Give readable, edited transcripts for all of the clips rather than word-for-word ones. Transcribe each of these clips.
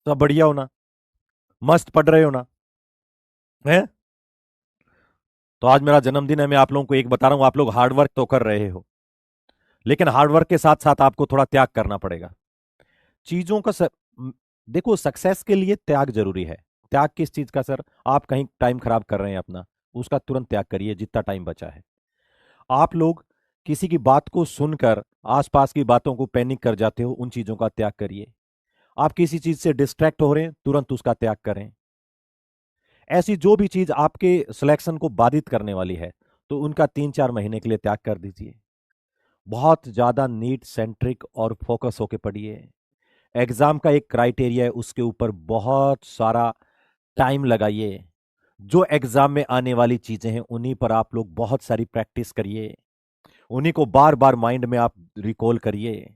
सब बढ़िया हो ना? मस्त पढ़ रहे हो ना? है? तो आज मेरा जन्मदिन है, मैं आप लोगों को एक बता रहा हूं, आप लोग हार्डवर्क तो कर रहे हो, लेकिन हार्डवर्क के साथ साथ आपको थोड़ा त्याग करना पड़ेगा। चीजों का देखो, सक्सेस के लिए त्याग जरूरी है। त्याग किस चीज का सर? आप कहीं टाइम खराब कर रहे हैं अपना, उसका तुरंत त्याग करिए जितना टाइम बचा है। आप लोग किसी की बात को सुनकर आसपास की बातों को पैनिक कर जाते हो, उन चीजों का त्याग करिए। आप किसी चीज से डिस्ट्रैक्ट हो रहे हैं, तुरंत उसका त्याग करें। ऐसी जो भी चीज आपके सिलेक्शन को बाधित करने वाली है, तो उनका 3-4 महीने के लिए त्याग कर दीजिए। बहुत ज्यादा नीट सेंट्रिक और फोकस होके पढ़िए। एग्जाम का एक क्राइटेरिया है, उसके ऊपर बहुत सारा टाइम लगाइए। जो एग्जाम में आने वाली चीजें हैं उन्हीं पर आप लोग बहुत सारी प्रैक्टिस करिए। उन्हीं को बार बार माइंड में आप रिकॉल करिए।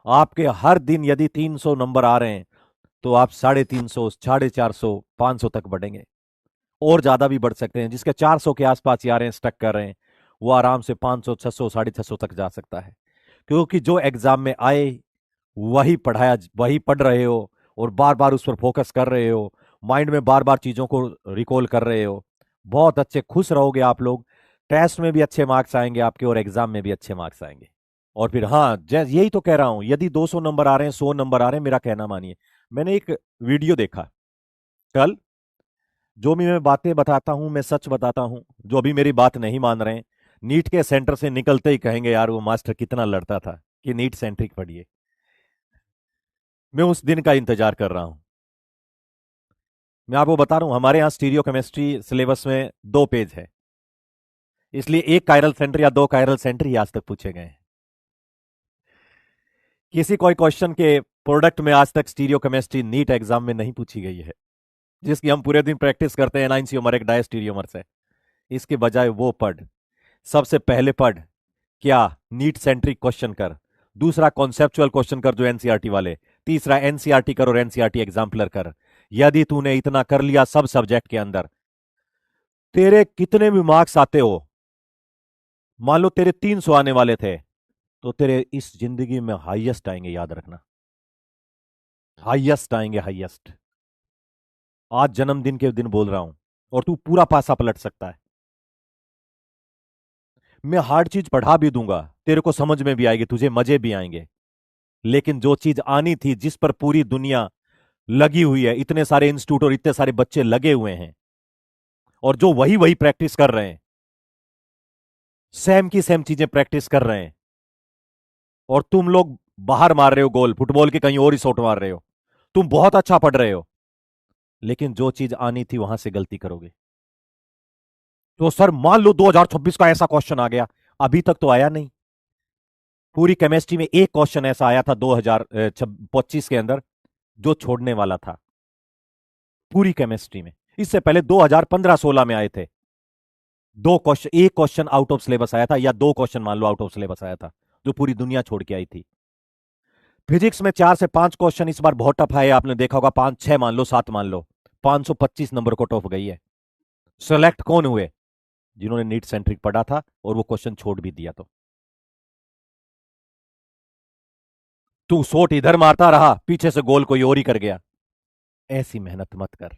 आपके हर दिन यदि 300 नंबर आ रहे हैं, तो आप 350, 450, 500 तक बढ़ेंगे। और ज्यादा भी बढ़ सकते हैं। जिसके 400 के आसपास ही आ रहे हैं, स्टक कर रहे हैं, वो आराम से 500, 600, 650 तक जा सकता है। क्योंकि जो एग्जाम में आए वही पढ़ाया, वही पढ़ रहे हो, और बार बार उस पर फोकस कर रहे हो, माइंड में बार बार चीजों को रिकॉल कर रहे हो। बहुत अच्छे खुश रहोगे आप लोग। टेस्ट में भी अच्छे मार्क्स आएंगे आपके, और एग्जाम में भी अच्छे मार्क्स आएंगे। और फिर हाँ, यही तो कह रहा हूं, यदि 200 नंबर आ रहे हैं, 100 नंबर आ रहे हैं, मेरा कहना मानिए। मैंने एक वीडियो देखा कल। जो भी मैं बातें बताता हूं, मैं सच बताता हूं। जो अभी मेरी बात नहीं मान रहे हैं, नीट के सेंटर से निकलते ही कहेंगे यार वो मास्टर कितना लड़ता था कि नीट सेंट्रिक पढ़िए। मैं उस दिन का इंतजार कर रहा हूं। मैं आपको बता रहा हूं, हमारे यहाँ स्टीरियो केमिस्ट्री सिलेबस में 2 पेज है। इसलिए एक कायरल सेंटर या 2 कायरल सेंटर ही आज तक पूछे गए हैं। किसी कोई क्वेश्चन के प्रोडक्ट में आज तक स्टीरियो केमिस्ट्री नीट एग्जाम में नहीं पूछी गई है, जिसकी हम पूरे दिन प्रैक्टिस करते हैं। 9 सीओमर एक डायस्टीरियोमर से। इसके बजाय वो पढ़। सबसे पहले पढ़ क्या, नीट सेंट्रिक क्वेश्चन कर। दूसरा कॉन्सेप्चुअल क्वेश्चन कर जो एनसीईआरटी वाले। तीसरा एनसीईआरटी कर और एनसीईआरटी एग्जाम्पलर कर। यदि तूने इतना कर लिया सब सब्जेक्ट के अंदर, तेरे कितने भी मार्क्स आते हो, मान लो तेरे 300 आने वाले थे, तो तेरे इस जिंदगी में हाईएस्ट आएंगे, याद रखना। हाईएस्ट आएंगे, हाईएस्ट। आज जन्मदिन के दिन बोल रहा हूं, और तू पूरा पासा पलट सकता है। मैं हार्ड चीज पढ़ा भी दूंगा, तेरे को समझ में भी आएगी, तुझे मजे भी आएंगे। लेकिन जो चीज आनी थी, जिस पर पूरी दुनिया लगी हुई है, इतने सारे इंस्टीट्यूट और इतने सारे बच्चे लगे हुए हैं, और जो वही वही प्रैक्टिस कर रहे हैं, सेम की सेम चीजें प्रैक्टिस कर रहे हैं, और तुम लोग बाहर मार रहे हो गोल, फुटबॉल के कहीं और ही शॉट मार रहे हो। तुम बहुत अच्छा पढ़ रहे हो, लेकिन जो चीज आनी थी वहां से गलती करोगे। तो सर मान लो 2026 का ऐसा क्वेश्चन आ गया, अभी तक तो आया नहीं। पूरी केमिस्ट्री में एक क्वेश्चन ऐसा आया था 2025 के अंदर, जो छोड़ने वाला था। पूरी केमिस्ट्री में। इससे पहले 2015-16 में आए थे। 2 क्वेश्चन, एक क्वेश्चन आउट ऑफ सिलेबस आया था, या 2 क्वेश्चन मान लो आउट ऑफ सिलेबस आया था, जो पूरी दुनिया छोड़ के आई थी। फिजिक्स में 4 से 5 क्वेश्चन इस बार बहुत टफ है, आपने देखा होगा। 5-6 मान लो, 7 मान लो, 525 नंबर को टॉप गई है। सेलेक्ट कौन हुए? जिन्होंने नीट सेंट्रिक पढ़ा था और वो क्वेश्चन छोड़ भी दिया। तो तू शॉट इधर मारता रहा, पीछे से गोल कोई और ही कर गया। ऐसी मेहनत मत कर।